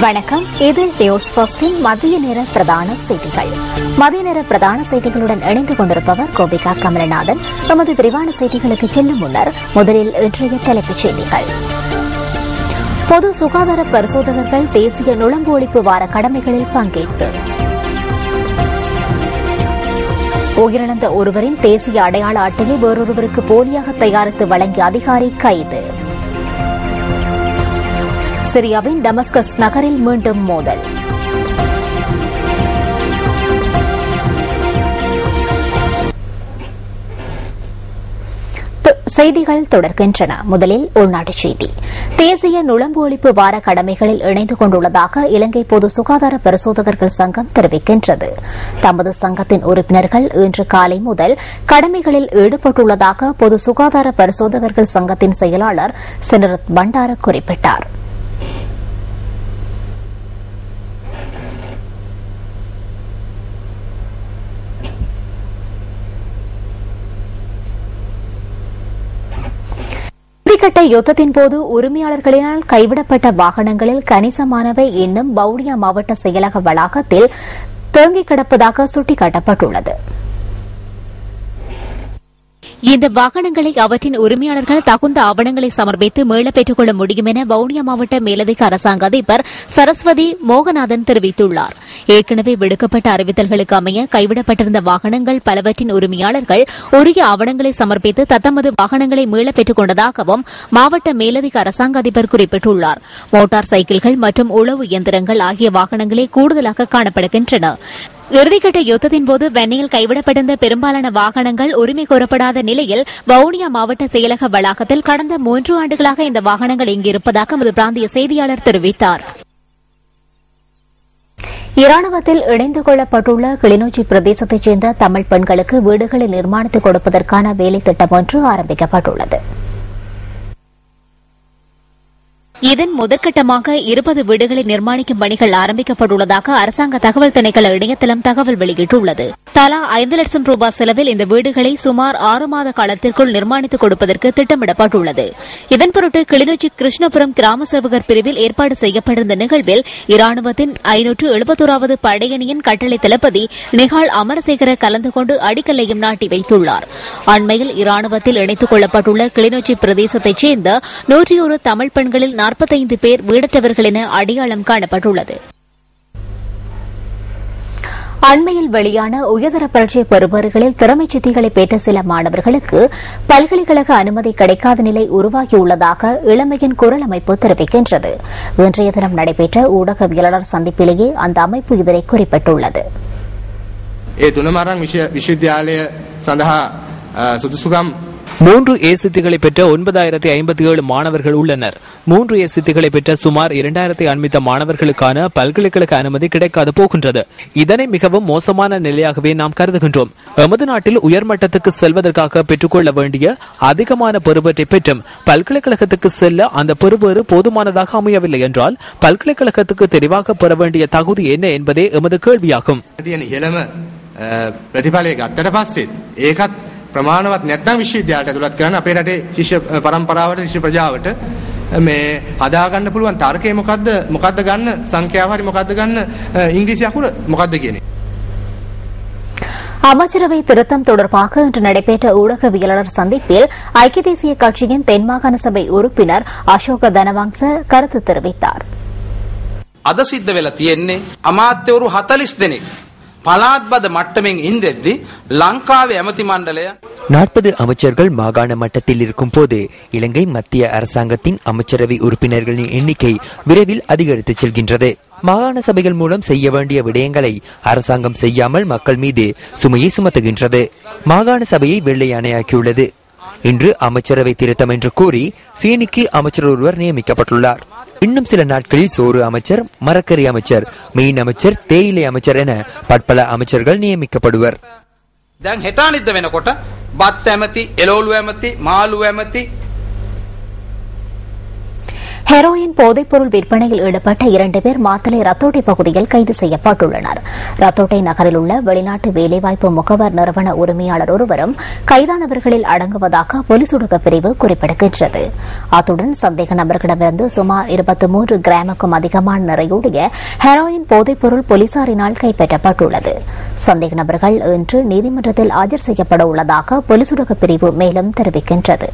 வணக்கம். இது நியூஸ் ஃபர்ஸ்டின் மதிய நேர பிரதான செய்திகள். மதிய நேர பிரதான செய்திகளுடன் இணைந்து கொண்டிருப்பவர் கோபிகா கமலநாதன். நமது விரிவான செய்திகளுக்கு செல்லும் முன்னர் முதலில் இன்றைய தலைப்புச் செய்திகள். பொது சுகாதார பரிசோதகர்கள் தேசிய நுழம்பு ஒழிப்பு வார கடமைகளில் பங்கேற்பு. உயிரிழந்த ஒருவரின் தேசிய அடையாள அட்டையை வேறொருவருக்கு போலியாக தயாரித்து வழங்கிய அதிகாரி கைது. சிரியாவின் டமஸ்கஸ் நகரில் மீண்டும் மோதல். செய்திகள் தொடர்கின்றன. முதலில் உள்நாட்டுச் செய்தி. தேசிய நுழம்பு ஒழிப்பு வார கடமைகளில் இணைந்து கொண்டுள்ளதாக இலங்கை பொது சுகாதார பரிசோதகர்கள் சங்கம் தெரிவிக்கின்றது. தமது சங்கத்தின் உறுப்பினர்கள் இன்று காலை முதல் கடமைகளில் ஈடுபட்டுள்ளதாக பொது சுகாதார பரிசோதகர்கள் சங்கத்தின் செயலாளர் சினரத் பண்டார குறிப்பிட்டார். இறுதிக்கட்ட யுத்தத்தின்போது உரிமையாளர்களினால் கைவிடப்பட்ட வாகனங்களில் கணிசமானவை இன்னும் வவுனியா மாவட்ட செயலக வளாகத்தில் தேங்கிக் கிடப்பதாக சுட்டிக்காட்டப்பட்டுள்ளது. இந்த வாகனங்களை அவற்றின் உரிமையாளர்கள் தகுந்த ஆவணங்களை சமர்ப்பித்து மீள பெற்றுக் கொள்ள முடியும் என வவுனியா மாவட்ட மேலதிக அரசாங்க அதிபர் சரஸ்வதி மோகநாதன் தெரிவித்துள்ளார். ஏற்கனவே விடுக்கப்பட்ட அறிவித்தல்களுக்கு அமைய கைவிடப்பட்டிருந்த வாகனங்கள் பலவற்றின் உரிமையாளர்கள் உரிய ஆவணங்களை சமர்ப்பித்து தத்தமது வாகனங்களை மீள பெற்றுக் கொண்டதாகவும் மாவட்ட மேலதிக அரசாங்க அதிபர் குறிப்பிட்டுள்ளார். மோட்டார் சைக்கிள்கள் மற்றும் உழவு இயந்திரங்கள் ஆகிய வாகனங்களே கூடுதலாக காணப்படுகின்றன. இறுதிக்கட்ட யுத்தத்தின்போது வெண்ணையில் கைவிடப்பட்டிருந்த பெரும்பாலான வாகனங்கள் உரிமை கோரப்படாத நிலையில் வவுனியா மாவட்ட செயலக வளாகத்தில் கடந்த 3 ஆண்டுகளாக இந்த வாகனங்கள் இங்கிருப்பதாக எமது பிராந்திய செய்தியாளர் தெரிவித்தார். இராணுவத்தில் இணைந்து கொள்ளப்பட்டுள்ள கிளிநொச்சி பிரதேசத்தைச் சேர்ந்த தமிழ் பெண்களுக்கு வீடுகளை நிர்மாணித்துக் கொடுப்பதற்கான வேலை திட்டம் ஒன்று ஆரம்பிக்கப்பட்டுள்ளது. இதன் முதற்கட்டமாக 20 வீடுகளை நிர்மாணிக்கும் பணிகள் ஆரம்பிக்கப்பட்டுள்ளதாக அரசாங்க தகவல் திணைக்கள இணையதளம் தகவல் வெளியிட்டுள்ளது. தலா 5 லட்சம் ரூபாய் செலவில் இந்த வீடுகளை சுமார் 6 மாத காலத்திற்குள் நிர்மாணித்துக் கொடுப்பதற்கு திட்டமிடப்பட்டுள்ளது. இதன் பொருட்டு கிளிநொச்சி கிருஷ்ணபுரம் கிராம சேவகர் பிரிவில் ஏற்பாடு செய்யப்பட்டிருந்த நிகழ்வில் இராணுவத்தின் 571வது படையணியின் கட்டளை தளபதி நிகால் அமரசேகர கலந்து கொண்டு அடிக்கல்லையும் நாட்டி வைத்துள்ளார். அண்மையில் இராணுவத்தில் இணைத்துக் கொள்ளப்பட்டுள்ள கிளிநொச்சி பிரதேசத்தைச் சேர்ந்த 101 தமிழ் பெண்களில் 45 பேர் வீடற்றவர்கள் என அடையாளம் காணப்பட்டுள்ளது. அண்மையில் வெளியான உயர்தர பரீட்சை பெறுபவர்களில் திறமைச் சித்திகளை பெற்ற சில மாணவர்களுக்கு பல்கலைக்கழக அனுமதி கிடைக்காத நிலை உருவாகியுள்ளதாக இளமையின் குரல் அமைப்பு தெரிவிக்கின்றது. இன்றைய தினம் நடைபெற்ற ஊடகவியலாளர் சந்திப்பிலேயே அந்த அமைப்பு இதனை குறிப்பிட்டுள்ளது. மூன்று ஏ சித்திகளை பெற்ற 9057 மாணவர்கள் உள்ளனர். 3 ஏ சித்திகளை பெற்ற சுமார் 2000 அண்மித்த மாணவர்களுக்கான பல்கலைக்கழக அனுமதி கிடைக்காது போகின்றது. இதனை மிகவும் மோசமான நிலையாகவே நாம் கருதுகின்றோம். எமது நாட்டில் உயர்மட்டத்துக்கு செல்வதற்காக பெற்றுக்கொள்ள வேண்டிய அதிகமான பெறுபேற்றை பெற்றும் பல்கலைக்கழகத்துக்கு செல்ல அந்த பெறுபேறு போதுமானதாக அமையவில்லை என்றால் பல்கலைக்கழகத்துக்கு தெரிவாக பெற வேண்டிய தகுதி என்ன என்பதே எமது கேள்வியாகும். ප්‍රමාණවත් නැත්නම් විශ්වවිද්‍යාලයට ඇතුළත් කරන අපේ රටේ ශිෂ්‍ය පරම්පරාවට ශිෂ්‍ය ප්‍රජාවට මේ හදා ගන්න පුළුවන් තර්කය මොකද්ද ගන්න සංඛ්‍යාව හරි මොකද්ද ගන්න ඉංග්‍රීසි අකුර මොකද්ද කියන්නේ. அமைச்சரவை திருத்தம் தொடர்பாக இன்று நடைபெற்ற ஊடகவியலாளர் சந்திப்பில் ஐக்கிய தேசிய கட்சியின் தென்மாகாண சபை உறுப்பினர் அசோக தனவங்ச கருத்து தெரிவித்தார். අද සිද්ධ වෙලා තියෙන්නේ අමාත්‍යවරු 40 දෙනෙක් පළාත්බද මට්ටමින් ඉඳෙද්දි ලංකාවේ ඇමති මණ්ඩලය 40 அமைச்சர்கள் மாகாண மட்டத்தில் இருக்கும் போது இலங்கை மத்திய அரசாங்கத்தின் அமைச்சரவை உறுப்பினர்களின் எண்ணிக்கை விரைவில் அதிகரித்து செல்கின்றது. மாகாண சபைகள் மூலம் செய்ய வேண்டிய விடயங்களை அரசாங்கம் செய்யாமல் மக்கள் மீது சுமையை சுமத்துகின்றது. மாகாண சபையை வெள்ளை யானையாக்கியுள்ளது. இன்று அமைச்சரவை திருத்தம் என்று கூறி சீனிக்கு அமைச்சர் ஒருவர் நியமிக்கப்பட்டுள்ளார். இன்னும் சில நாட்களில் சோறு அமைச்சர், மரக்கறி அமைச்சர், மீன் அமைச்சர், தேயிலை அமைச்சர் என பற்பல அமைச்சர்கள் நியமிக்கப்படுவர். දැන් හෙටානිද්ද වෙනකොට බත් ඇමති, එළවලු ඇමති, මාළු ඇමති ஹெரோயின் போதைப்பொருள் விற்பனையில் ஈடுபட்ட 2 பேர் மாத்தளை ரத்தோட்டை பகுதியில் கைது செய்யப்பட்டுள்ளனர். ரத்தோட்டை நகரில் உள்ள வெளிநாட்டு வேலைவாய்ப்பு முகவர் நிறுவன உரிமையாளர் ஒருவரும் கைதானவர்களில் அடங்குவதாக போலீஸ் ஊடக பிரிவு குறிப்பிடுகின்றது. அத்துடன் சந்தேக நபர்களிடமிருந்து சுமார் 23 கிராமுக்கும் அதிகமான நிறையுடைய ஹெரோயின் போதைப்பொருள் போலீசாரினால் கைப்பற்றப்பட்டுள்ளது. சந்தேக நபர்கள் இன்று நீதிமன்றத்தில் ஆஜர் செய்யப்பட உள்ளதாக போலீஸ் ஊடக பிரிவு மேலும் தெரிவிக்கின்றது.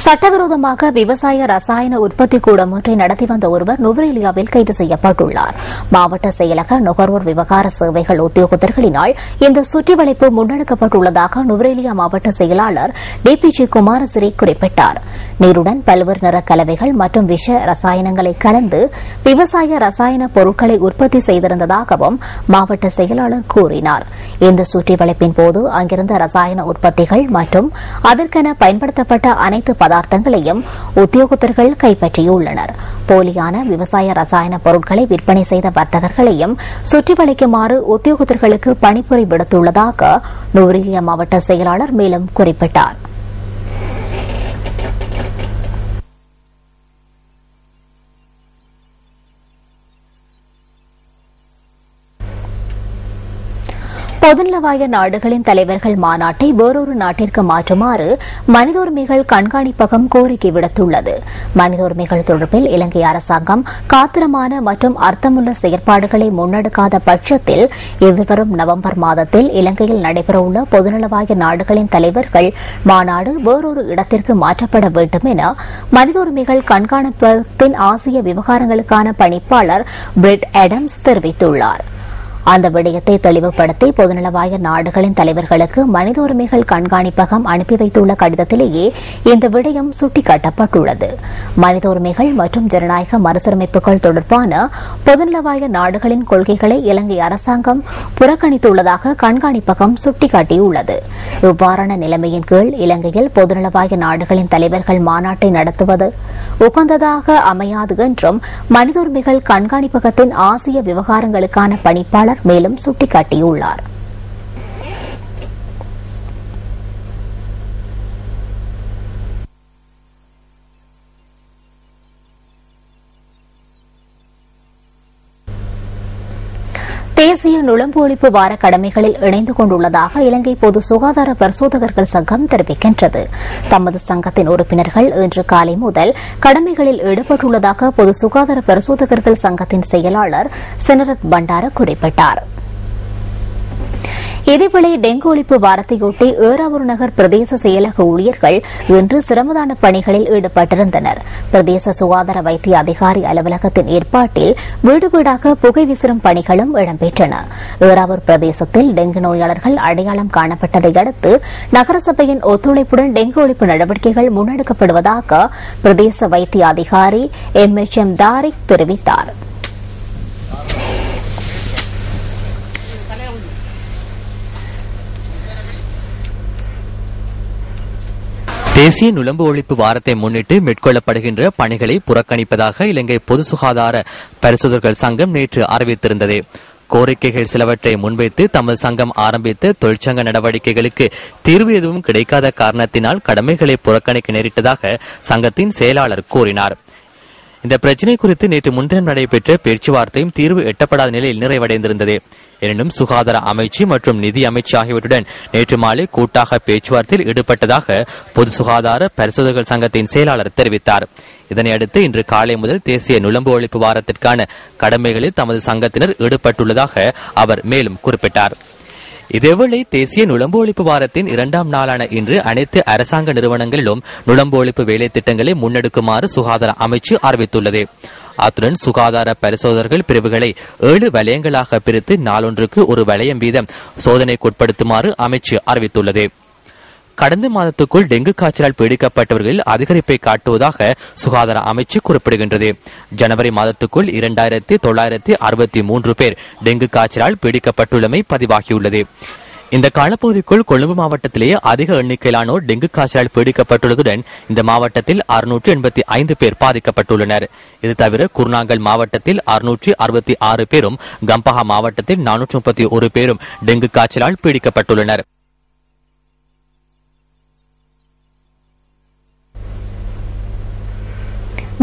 சட்டவிரோதமாக விவசாய ரசாயன உற்பத்தி கூடம் ஒன்றை நடத்தி வந்த ஒருவர் நுவரேலியாவில் கைது செய்யப்பட்டுள்ளார். மாவட்ட செயலக நுகர்வோர் விவகார சேவைகள் உத்தியோகத்தர்களினால் இந்த சுற்றிவளைப்பு முன்னெடுக்கப்பட்டுள்ளதாக நுவரேலியா மாவட்ட செயலாளர் டிபிஜி குமாரசிறி குறிப்பிட்டார். நீருடன் பல்வேறு நிற கலவைகள் மற்றும் விஷ ரசாயனங்களை கலந்து விவசாய ரசாயன பொருட்களை உற்பத்தி செய்திருந்ததாகவும் மாவட்ட செயலாளர் கூறினார். இந்த சுற்றிவளைப்பின் போது அங்கிருந்த ரசாயன உற்பத்திகள் மற்றும் அதற்கென பயன்படுத்தப்பட்ட அனைத்து பதார்த்தங்களையும் உத்தியோகத்தர்கள் கைப்பற்றியுள்ளனர். போலியான விவசாய ரசாயன பொருட்களை விற்பனை செய்த வர்த்தகர்களையும் சுற்றி வளைக்குமாறு உத்தியோகத்தர்களுக்கு பணிப்புரை விடுத்துள்ளதாக நுவரேலியா மாவட்ட செயலாளர் மேலும் குறிப்பிட்டார். பொதுநலவாய நாடுகளின் தலைவர்கள் மாநாட்டை வேறொரு நாட்டிற்கு மாற்றுமாறு மனித உரிமைகள் கண்காணிப்பகம் கோரிக்கை விடுத்துள்ளது. மனித உரிமைகள் தொடர்பில் இலங்கை அரசாங்கம் காத்திரமான மற்றும் அர்த்தமுள்ள செயற்பாடுகளை முன்னெடுக்காத பட்சத்தில் எதிர்வரும் நவம்பர் மாதத்தில் இலங்கையில் நடைபெறவுள்ள பொதுநலவாய நாடுகளின் தலைவர்கள் மாநாடு வேறொரு இடத்திற்கு மாற்றப்பட வேண்டும் என மனித உரிமைகள் கண்காணிப்பகத்தின் ஆசிய விவகாரங்களுக்கான பணிப்பாளர் பிரெட் ஆடம்ஸ் தெரிவித்துள்ளார். அந்த விடயத்தை தெளிவுபடுத்தி பொதுநலவாய நாடுகளின் தலைவர்களுக்கு மனித உரிமைகள் கண்காணிப்பகம் அனுப்பி வைத்துள்ள கடிதத்திலேயே இந்த விடயம் சுட்டிக்காட்டப்பட்டுள்ளது. மனித உரிமைகள் மற்றும் ஜனநாயக மறுசீரமைப்புகள் தொடர்பான பொதுநலவாய நாடுகளின் கொள்கைகளை இலங்கை அரசாங்கம் புறக்கணித்துள்ளதாக கண்காணிப்பகம் சுட்டிக்காட்டியுள்ளது. இவ்வாறான நிலைமையின் கீழ் இலங்கையில் பொதுநலவாய நாடுகளின் தலைவர்கள் மாநாட்டை நடத்துவது உகந்ததாக அமையாது என்றும் மனித உரிமைகள் கண்காணிப்பகத்தின் ஆசிய விவகாரங்களுக்கான பணிப்பாளர் மேலும் சுட்டிக்காட்டியுள்ளார். தேசிய நுழம்பு ஒழிப்பு வார கடமைகளில் இணைந்து கொண்டுள்ளதாக இலங்கை பொது சுகாதார பரிசோதகர்கள் சங்கம் தெரிவிக்கின்றது. தமது சங்கத்தின் உறுப்பினர்கள் இன்று காலை முதல் கடமைகளில் ஈடுபட்டுள்ளதாக பொது சுகாதார பரிசோதகர்கள் சங்கத்தின் செயலாளர் செனரத் பண்டார குறிப்பிட்டார். இதேவேளை டெங்கு ஒழிப்பு வாரத்தையொட்டி ஏறாவூர் நகர் பிரதேச செயலக ஊழியர்கள் இன்று சிரமதான பணிகளில் ஈடுபட்டிருந்தனர். பிரதேச சுகாதார வைத்திய அதிகாரி அலுவலகத்தின் ஏற்பாட்டில் வீடு வீடாக புகை விசிறும் பணிகளும் இடம்பெற்றன. ஏறாவூர் பிரதேசத்தில் டெங்கு நோயாளர்கள் அடையாளம் காணப்பட்டதை அடுத்து நகரசபையின் ஒத்துழைப்புடன் டெங்கு ஒழிப்பு நடவடிக்கைகள் முன்னெடுக்கப்படுவதாக பிரதேச வைத்திய அதிகாரி MHM தாரிக் தெரிவித்தார். தேசிய நுழம்பு ஒழிப்பு வாரத்தை முன்னிட்டு மேற்கொள்ளப்படுகின்ற பணிகளை புறக்கணிப்பதாக இலங்கை பொது சுகாதார பரிசோதகர்கள் சங்கம் நேற்று அறிவித்திருந்தது. கோரிக்கைகள் சிலவற்றை முன்வைத்து தமது சங்கம் ஆரம்பித்த தொழிற்சங்க நடவடிக்கைகளுக்கு தீர்வு எதுவும் கிடைக்காத காரணத்தினால் கடமைகளை புறக்கணிக்க நேரிட்டதாக சங்கத்தின் செயலாளர் கூறினார். இந்த பிரச்சினை குறித்து நேற்று முன்தினம் நடைபெற்ற பேச்சுவார்த்தையும் தீர்வு எட்டப்படாத நிலையில் நிறைவடைந்திருந்தது. எனினும் சுகாதார அமைச்சு மற்றும் நிதி அமைச்சு ஆகியவற்றுடன் நேற்று மாலை கூட்டாக பேச்சுவார்த்தையில் ஈடுபட்டதாக பொது சுகாதார பரிசோதகர்கள் சங்கத்தின் செயலாளர் தெரிவித்தார். இதனையடுத்து இன்று காலை முதல் தேசிய நுழம்பு ஒழிப்பு வாரத்திற்கான கடமைகளில் தமது சங்கத்தினர் ஈடுபட்டுள்ளதாக அவர் மேலும் குறிப்பிட்டார். இதேவேளை தேசிய நுழம்பு ஒழிப்பு வாரத்தின் 2ஆம் நாளான இன்று அனைத்து அரசாங்க நிறுவனங்களிலும் நுழம்பு ஒழிப்பு வேலை திட்டங்களை முன்னெடுக்குமாறு சுகாதார அமைச்சு அறிவித்துள்ளது. அத்துடன் சுகாதார பரிசோதகர்கள் பிரிவுகளை 7 வலயங்களாக பிரித்து நாளொன்றுக்கு ஒரு வலயம் வீதம் சோதனைக்குட்படுத்துமாறு அமைச்சு அறிவித்துள்ளது. கடந்த மாதத்துக்குள் டெங்கு காய்ச்சலால் பீடிக்கப்பட்டவர்களில் அதிகரிப்பை காட்டுவதாக சுகாதார அமைச்சு குறிப்பிடுகின்றது. ஜனவரி மாதத்துக்குள் 2963 பேர் டெங்கு காய்ச்சலால் பீடிக்கப்பட்டுள்ளமை பதிவாகியுள்ளது. இந்த காலப்பகுதிக்குள் கொழும்பு மாவட்டத்திலேயே அதிக எண்ணிக்கையிலானோர் டெங்கு காய்ச்சலால் பீடிக்கப்பட்டுள்ளதுடன் இந்த மாவட்டத்தில் 685 பேர் பாதிக்கப்பட்டுள்ளனர். இது தவிர குர்நாங்கல் மாவட்டத்தில் 666 பேரும், கம்பஹா மாவட்டத்தில் 431 பேரும் டெங்கு காய்ச்சலால் பீடிக்கப்பட்டுள்ளனர்.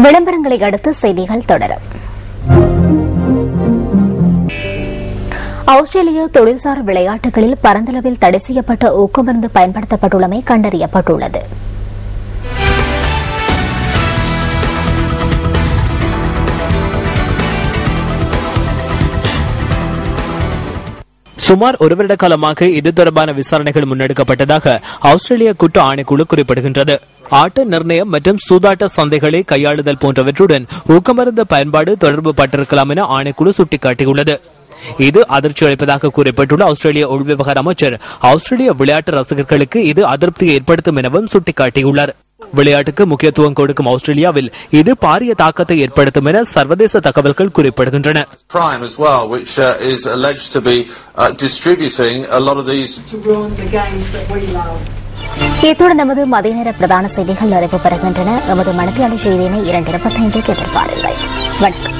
விளம்பரங்களை அடுத்து செய்திகள் தொடரும். ஆஸ்திரேலிய தொழில்சார் விளையாட்டுகளில் பரந்தளவில் தடை செய்யப்பட்ட ஊக்கமருந்து பயன்படுத்தப்பட்டுள்ளமை கண்டறியப்பட்டுள்ளது. சுமார் ஒரு வருட காலமாக இது தொடர்பான விசாரணைகள் முன்னெடுக்கப்பட்டதாக ஆஸ்திரேலிய குற்ற ஆணைக்குழு குறிப்பிடுகின்றது. ஆட்ட நிர்ணயம் மற்றும் சூதாட்ட சந்தைகளை கையாளுதல் போன்றவற்றுடன் ஊக்கமருந்து பயன்பாடு தொடர்பு பட்டிருக்கலாம் என ஆணைக்குழு சுட்டிக்காட்டியுள்ளது. இது அதிர்ச்சி அளிப்பதாக கூறப்பட்டுள்ள ஆஸ்திரேலிய உள்விவகார அமைச்சர் ஆஸ்திரேலிய விளையாட்டு ரசிகர்களுக்கு இது அதிருப்தியை ஏற்படுத்தும் எனவும் சுட்டிக்காட்டியுள்ளார். விளையாட்டுக்கு முக்கியத்துவம் கொடுக்கும் ஆஸ்திரேலியாவில் இது பாரிய தாக்கத்தை ஏற்படுத்தும் என சர்வதேச தகவல்கள் குறிப்பிடுகின்றன. இத்துடன் நமது மதிய நேர பிரதான செய்திகள் நிறைவு பெறுகின்றன. நமது மணிக்கான செய்தியினை 2:25 எதிர்பாருங்கள். வணக்கம்.